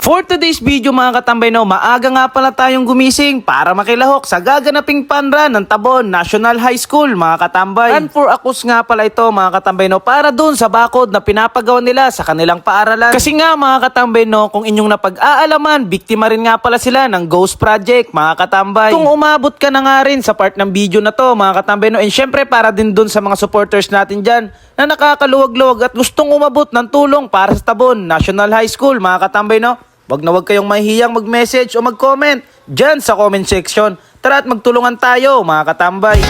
For today's video mga katambay no, maaga nga pala tayong gumising para makilahok sa gaganaping panra ng Tabon National High School mga katambay. And for Akus nga pala ito mga katambay no, para dun sa bakod na pinapagawa nila sa kanilang paaralan. Kasi nga mga katambay no, kung inyong napag-aalaman, biktima rin nga pala sila ng ghost project mga katambay. Kung umabot ka na nga rin sa part ng video na to mga katambay no, and syempre para din dun sa mga supporters natin dyan na nakakaluwag-luwag at gustong umabot ng tulong para sa Tabon National High School mga katambay no, wag na wag kayong mahihiyang mag-message o mag-comment dyan sa comment section. Tara at magtulungan tayo mga katambay.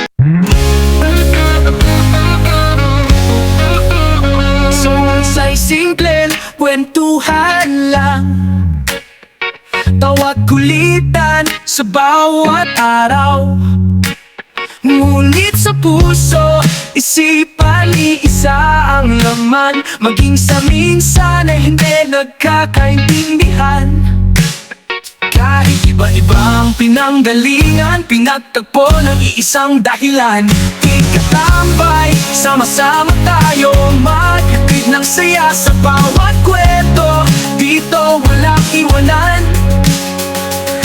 So sa'y simpleng kwentuhan lang, tawag kulitan sa bawat araw. Ngunit sa puso, isipan iisa ang laman. Maging sa minsan ay hindi nagkakaintindihan. Kahit iba-iba ang pinanggalingan, pinagtagpo ng iisang dahilan. Ikatambay, sama-sama tayo maghatid ng saya sa bawat kwento. Dito walang iwanan,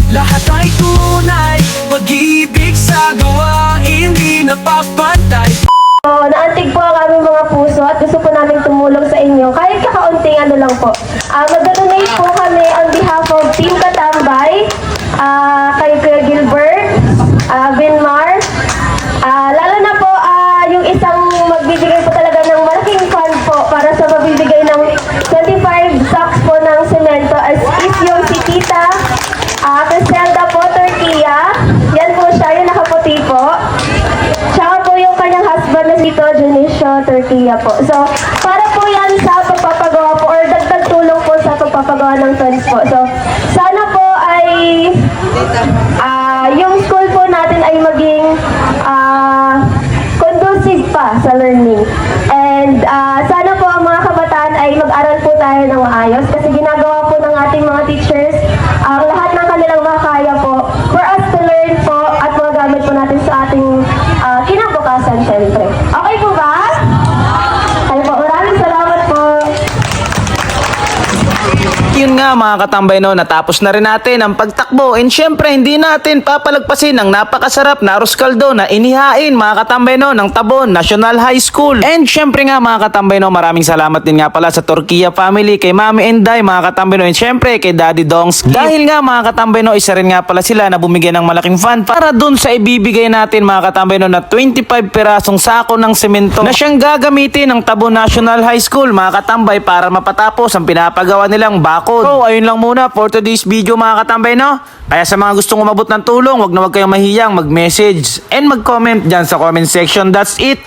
lahat ay tunay, pag-ibig sa gawain di napapantay. Naantig po ang aming mga puso at gusto po namin tumulong sa inyo. Kahit kakaunting ano lang po. Mag-donate po kami on behalf of Team Katambay, kay Kuya Gilbert, Vinmar. Lalo na po yung isang magbibigay po talaga ng malaking fund po para sa magbibigay ng 25 sacks po ng semento as is yung si Tita Criselda po, Turquia. Yan po siya, yung nakaputi po. Tsaka po yung kanyang husband na si Junicio Turquia po. So, para po yan sa pagpapagawa po or dagdag tulong po sa pagpapagawa ng funds po. So, sana po ay yung school po natin ay maging conducive pa sa learning. And sana po ang mga kabataan ay mag-aral po tayo ng maayos kasi ginagawa po ng ating mga teachers ang lahat ng kanilang makakaya po for us to learn po at magagamit po natin sa ating kinabukasan syempre. Okay po ba? Kaya po, maraming salamat po. Yun nga mga katambay no, natapos na rin natin ang pagtakbo and syempre hindi natin papalagpasin ang napakasarap na arroz caldo na inihain mga katambay no ng Tabon National High School. And syempre nga mga katambay no, maraming salamat din nga pala sa Turquia family, kay Mami Enday mga katambay no, and syempre kay Daddy Dongs. Dahil nga mga katambay no, isa rin nga pala sila na bumigay ng malaking fund para dun sa ibibigay natin mga katambay no na 25 pirasong sako ng semento na siyang gagamitin ng Tabon National High School mga katambay para mapatapos ang pinapagawa nilang bako. So ayun lang muna for today's video mga katambay no. Kaya sa mga gustong umabot ng tulong, wag na wag kayong mahiyang mag-message and mag-comment dyan sa comment section. That's it.